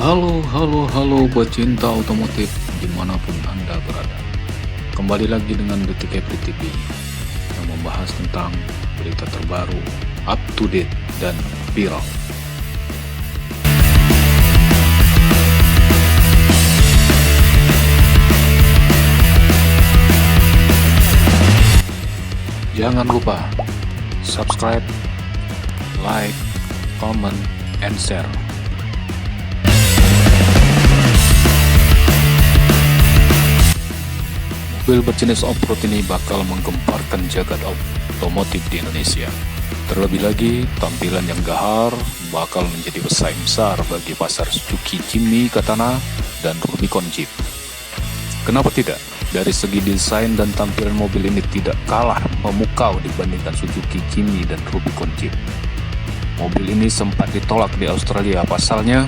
Halo pecinta otomotif dimanapun Anda berada. Kembali lagi dengan Detik Happy TV yang membahas tentang berita terbaru, up to date, dan viral. Jangan lupa subscribe, like, comment, and share. Mobil berjenis off-road ini bakal menggemparkan jagat otomotif di Indonesia. Terlebih lagi, tampilan yang gahar bakal menjadi pesaing besar bagi pasar Suzuki Jimny Katana dan Rubicon Jeep. Kenapa tidak? Dari segi desain dan tampilan mobil ini tidak kalah memukau dibandingkan Suzuki Jimny dan Rubicon Jeep. Mobil ini sempat ditolak di Australia, pasalnya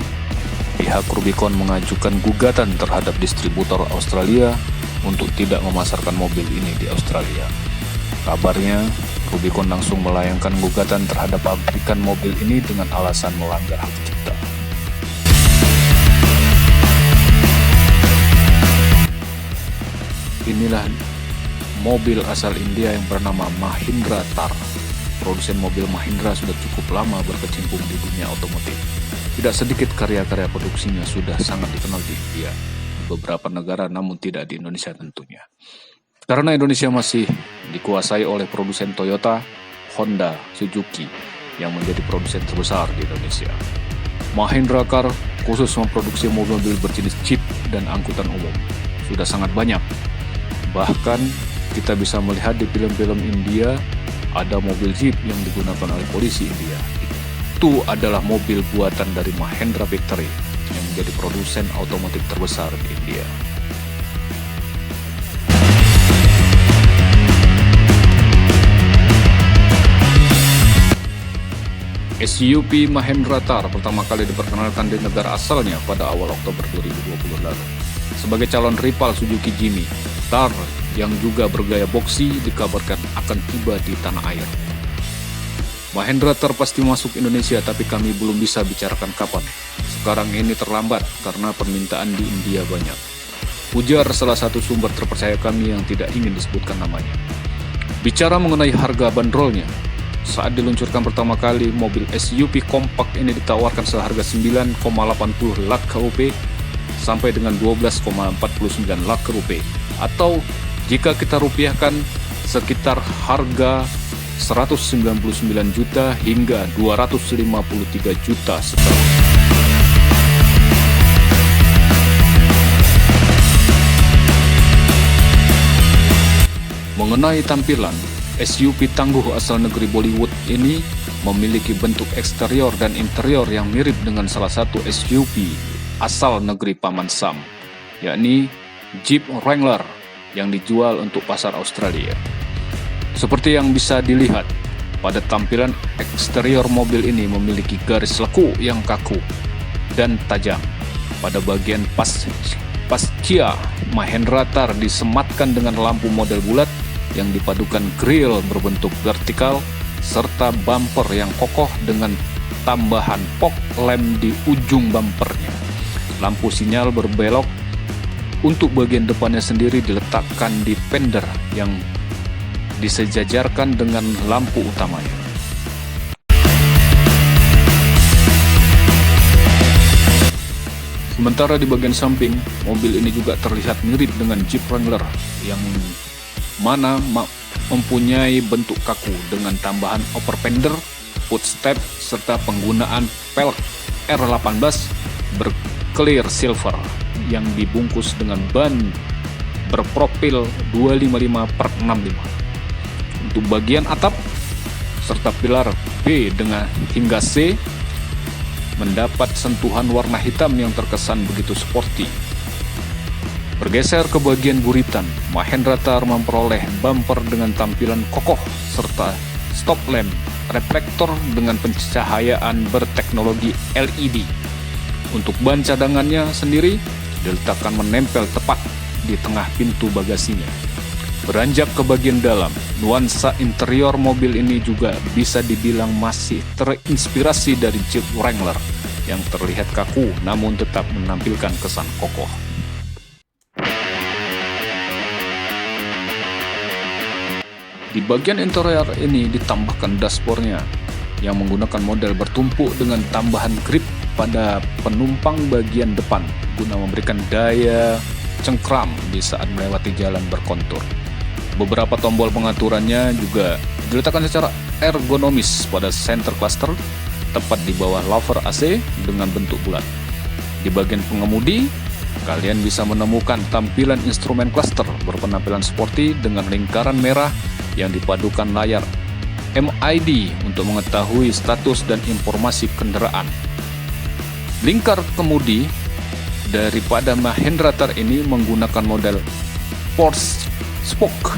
pihak Rubicon mengajukan gugatan terhadap distributor Australia untuk tidak memasarkan mobil ini di Australia. Kabarnya, Rubicon langsung melayangkan gugatan terhadap pabrikan mobil ini dengan alasan melanggar hak cipta. Inilah mobil asal India yang bernama Mahindra Thar. Produsen mobil Mahindra sudah cukup lama berkecimpung di dunia otomotif. Tidak sedikit karya-karya produksinya sudah sangat dikenal di India, beberapa negara, namun tidak di Indonesia tentunya. Karena Indonesia masih dikuasai oleh produsen Toyota, Honda, Suzuki yang menjadi produsen terbesar di Indonesia. Mahindra Thar khusus memproduksi mobil-mobil berjenis Jeep dan angkutan umum. Sudah sangat banyak. Bahkan kita bisa melihat di film-film India ada mobil Jeep yang digunakan oleh polisi India. Itu adalah mobil buatan dari Mahindra Factory yang menjadi produsen otomotif terbesar di India. SUV Mahindra Thar pertama kali diperkenalkan di negara asalnya pada awal Oktober 2020 lalu. Sebagai calon rival Suzuki Jimny, Thar yang juga bergaya boxy dikabarkan akan tiba di tanah air. Mahindra Thar pasti masuk Indonesia, tapi kami belum bisa bicarakan kapan. Sekarang ini terlambat karena permintaan di India banyak. Ujar salah satu sumber terpercaya kami yang tidak ingin disebutkan namanya. Bicara mengenai harga bandrolnya, saat diluncurkan pertama kali, mobil SUV kompak ini ditawarkan seharga 9,80 lakh rupiah sampai dengan 12,49 lakh rupiah. Atau jika kita rupiahkan sekitar harga 199 juta hingga 253 juta setelah. Mengenai tampilan, SUV tangguh asal negeri Bollywood ini memiliki bentuk eksterior dan interior yang mirip dengan salah satu SUV asal negeri Paman Sam, yakni Jeep Wrangler yang dijual untuk pasar Australia. Seperti yang bisa dilihat, pada tampilan eksterior mobil ini memiliki garis leku yang kaku dan tajam. Pada bagian pascia, Mahindra Thar disematkan dengan lampu model bulat yang dipadukan grill berbentuk vertikal serta bumper yang kokoh dengan tambahan fog lamp di ujung bumpernya. Lampu sinyal berbelok untuk bagian depannya sendiri diletakkan di fender yang disejajarkan dengan lampu utamanya. Sementara di bagian samping, mobil ini juga terlihat mirip dengan Jeep Wrangler yang mana mempunyai bentuk kaku dengan tambahan upper fender, footstep, serta penggunaan pelek R18 berclear silver yang dibungkus dengan ban berprofil 255/65. Untuk bagian atap serta pilar B dengan hingga C mendapat sentuhan warna hitam yang terkesan begitu sporty. Bergeser ke bagian buritan, Mahindra Thar memperoleh bumper dengan tampilan kokoh serta stop lamp reflektor dengan pencahayaan berteknologi LED. Untuk ban cadangannya sendiri diletakkan menempel tepat di tengah pintu bagasinya. Beranjak ke bagian dalam, nuansa interior mobil ini juga bisa dibilang masih terinspirasi dari Jeep Wrangler yang terlihat kaku namun tetap menampilkan kesan kokoh. Di bagian interior ini ditambahkan dashboardnya yang menggunakan model bertumpuk dengan tambahan grip pada penumpang bagian depan guna memberikan daya cengkram di saat melewati jalan berkontur. Beberapa tombol pengaturannya juga diletakkan secara ergonomis pada center cluster tepat di bawah louvre AC dengan bentuk bulat. Di bagian pengemudi, kalian bisa menemukan tampilan instrumen cluster berpenampilan sporty dengan lingkaran merah yang dipadukan layar MID untuk mengetahui status dan informasi kendaraan. Lingkar kemudi daripada Mahindra Thar ini menggunakan model force spoke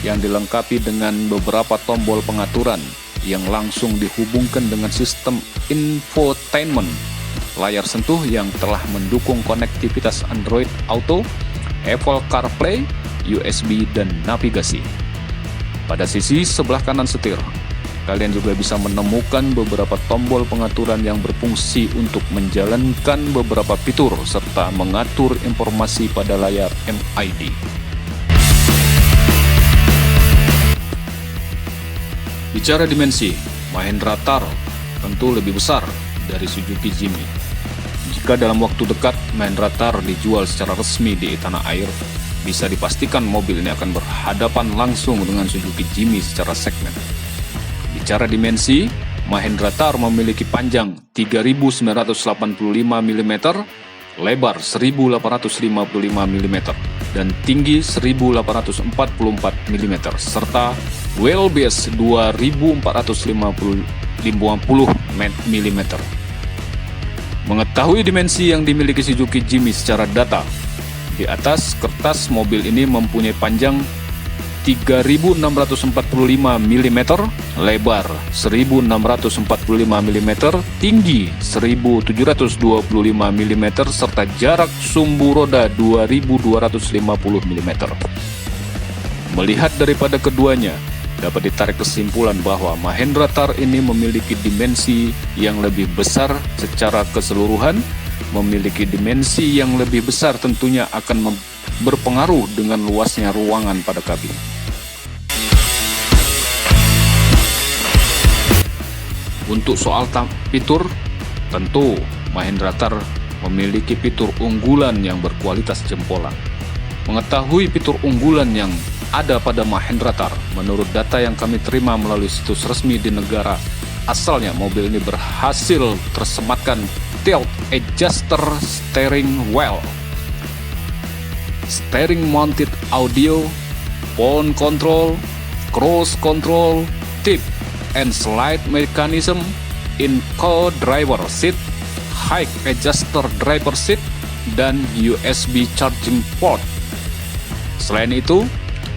yang dilengkapi dengan beberapa tombol pengaturan yang langsung dihubungkan dengan sistem infotainment, layar sentuh yang telah mendukung konektivitas Android Auto, Apple CarPlay, USB, dan navigasi. Pada sisi sebelah kanan setir, kalian juga bisa menemukan beberapa tombol pengaturan yang berfungsi untuk menjalankan beberapa fitur serta mengatur informasi pada layar MID. Bicara dimensi, Mahindra Thar tentu lebih besar dari Suzuki Jimny. Jika dalam waktu dekat Mahindra Thar dijual secara resmi di tanah air, bisa dipastikan mobil ini akan berhadapan langsung dengan Suzuki Jimny secara segmen. Bicara dimensi, Mahindra Thar memiliki panjang 3.985 mm, lebar 1.855 mm, dan tinggi 1.844 mm, serta wheelbase 2.450 mm. Mengetahui dimensi yang dimiliki Suzuki Jimny secara data, di atas kertas mobil ini mempunyai panjang 3.645 mm, lebar 1.645 mm, tinggi 1.725 mm, serta jarak sumbu roda 2.250 mm. Melihat daripada keduanya, dapat ditarik kesimpulan bahwa Mahindra Thar ini memiliki dimensi yang lebih besar secara keseluruhan. Memiliki dimensi yang lebih besar tentunya akan berpengaruh dengan luasnya ruangan pada kabin. Untuk soal fitur, tentu Mahindra Thar memiliki fitur unggulan yang berkualitas jempolan. Mengetahui fitur unggulan yang ada pada Mahindra Thar, menurut data yang kami terima melalui situs resmi di negara asalnya, mobil ini berhasil tersematkan tilt adjuster steering wheel, steering mounted audio, phone control, cruise control, tip and slide mechanism, in co-driver seat, high adjuster driver seat, dan USB charging port. Selain itu,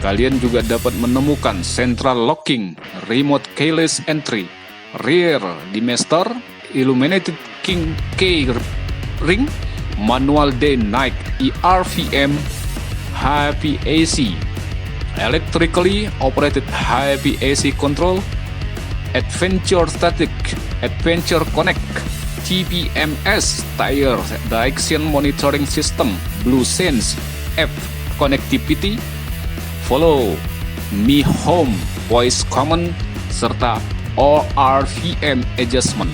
kalian juga dapat menemukan central locking, remote keyless entry, rear demaster, illuminated key ring, manual day night ERVM, HVAC, electrically operated HVAC control, adventure static, adventure connect, TPMS tire direction monitoring system, BlueSense app connectivity, follow me home voice command, serta ORVM adjustment.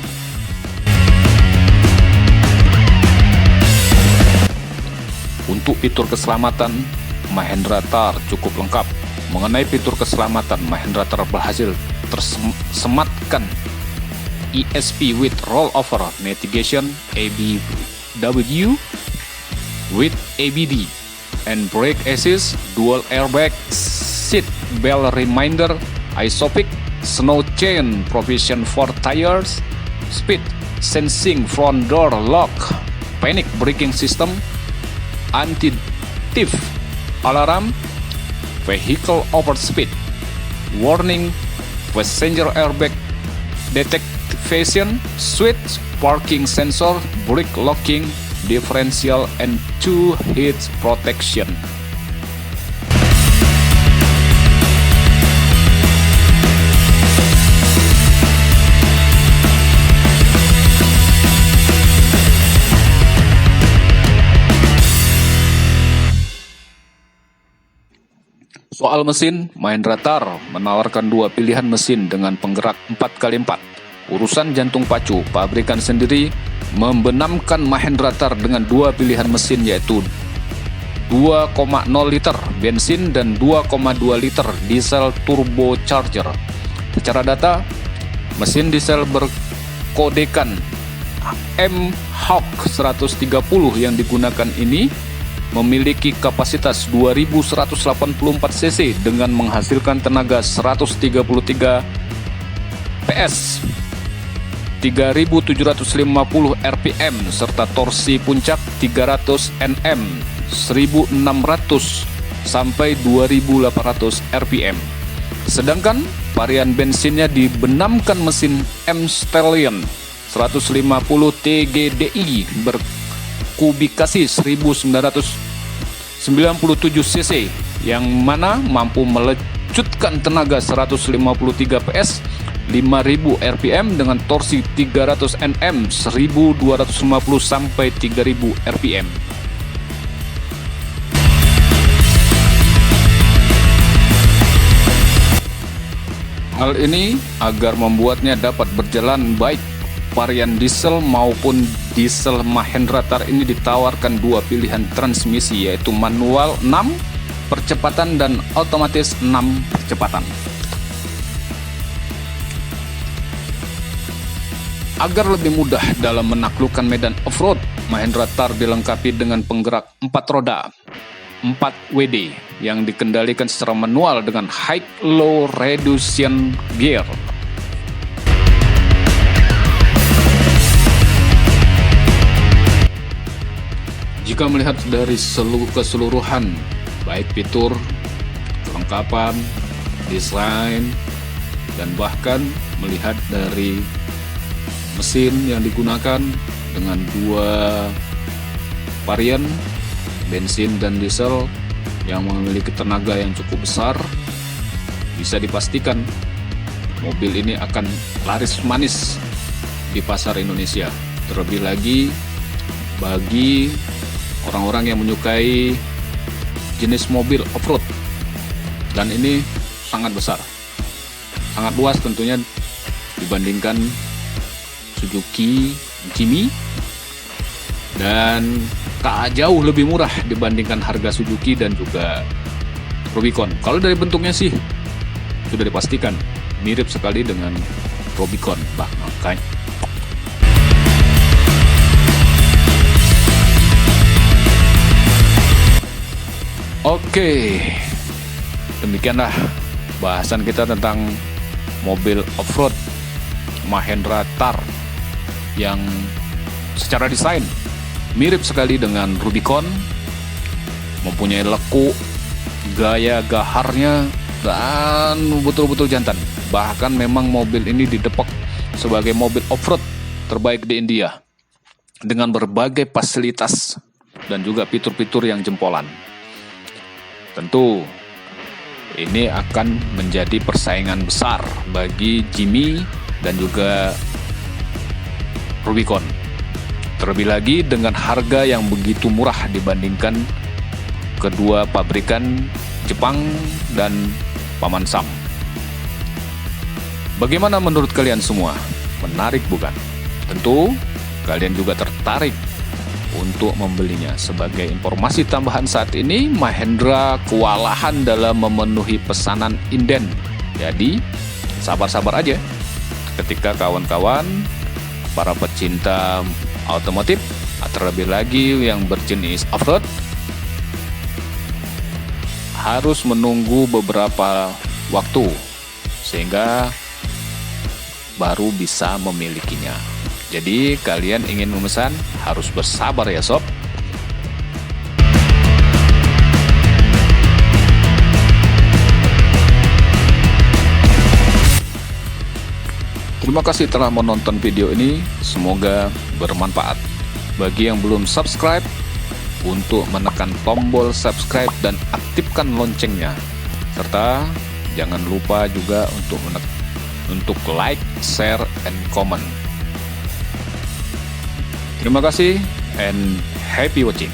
Untuk fitur keselamatan, Mahindra Thar cukup lengkap. Mengenai fitur keselamatan, Mahindra Thar berhasil tersematkan ESP with rollover navigation, ABW with ABD, and brake assist, dual airbag, seat belt reminder, isopic, snow chain provision for tires, speed sensing front door lock, panic braking system, anti-thief alarm, vehicle overspeed warning, passenger airbag detection, switch, parking sensor, brake locking, differential, and 2 heat protection. Soal mesin, Mahindra Thar menawarkan dua pilihan mesin dengan penggerak 4x4. Urusan jantung pacu, pabrikan sendiri membenamkan Mahindra Thar dengan dua pilihan mesin, yaitu 2,0 liter bensin dan 2,2 liter diesel turbocharger. Secara data, mesin diesel berkodekan M-Hawk 130 yang digunakan ini memiliki kapasitas 2184 cc dengan menghasilkan tenaga 133 PS, 3750 rpm serta torsi puncak 300 Nm, 1600 sampai 2800 rpm. Sedangkan varian bensinnya dibenamkan mesin M-Stallion 150 TGDI berkubikasi 1997 cc yang mana mampu melecutkan tenaga 153 PS, 5000 rpm dengan torsi 300 Nm, 1250 sampai 3000 rpm. Hal ini agar membuatnya dapat berjalan baik. Varian diesel maupun diesel Mahindra Thar ini ditawarkan dua pilihan transmisi, yaitu manual 6 percepatan dan otomatis 6 percepatan. Agar lebih mudah dalam menaklukkan medan off-road, Mahindra Thar dilengkapi dengan penggerak 4 roda 4WD yang dikendalikan secara manual dengan high-low reduction gear. Jika melihat dari keseluruhan, baik fitur, kelengkapan, desain, dan bahkan melihat dari mesin yang digunakan dengan dua varian bensin dan diesel yang memiliki tenaga yang cukup besar, bisa dipastikan mobil ini akan laris manis di pasar Indonesia. Terlebih lagi bagi orang-orang yang menyukai jenis mobil off-road, dan ini sangat besar, sangat luas tentunya dibandingkan Suzuki Jimny, dan tak jauh lebih murah dibandingkan harga Suzuki dan juga Rubicon. Kalau dari bentuknya sih sudah dipastikan mirip sekali dengan Rubicon, makanya oke, demikianlah bahasan kita tentang mobil off-road Mahindra Thar yang secara desain mirip sekali dengan Rubicon, mempunyai lekuk, gaya gaharnya, dan betul-betul jantan. Bahkan memang mobil ini didepok sebagai mobil off-road terbaik di India dengan berbagai fasilitas dan juga fitur-fitur yang jempolan. Tentu ini akan menjadi persaingan besar bagi Jimny dan juga Rubicon. Terlebih lagi dengan harga yang begitu murah dibandingkan kedua pabrikan Jepang dan Paman Sam. Bagaimana menurut kalian semua? Menarik bukan? Tentu kalian juga tertarik untuk membelinya. Sebagai informasi tambahan saat ini, Mahindra kewalahan dalam memenuhi pesanan inden. Jadi, sabar-sabar aja. Ketika kawan-kawan, para pecinta otomotif, terlebih lagi yang berjenis off-road, harus menunggu beberapa waktu sehingga baru bisa memilikinya. Jadi kalian ingin memesan harus bersabar ya sob. Terima kasih telah menonton video ini, semoga bermanfaat. Bagi yang belum subscribe, untuk menekan tombol subscribe dan aktifkan loncengnya. Serta jangan lupa juga untuk like, share, and comment. Terima kasih and happy watching.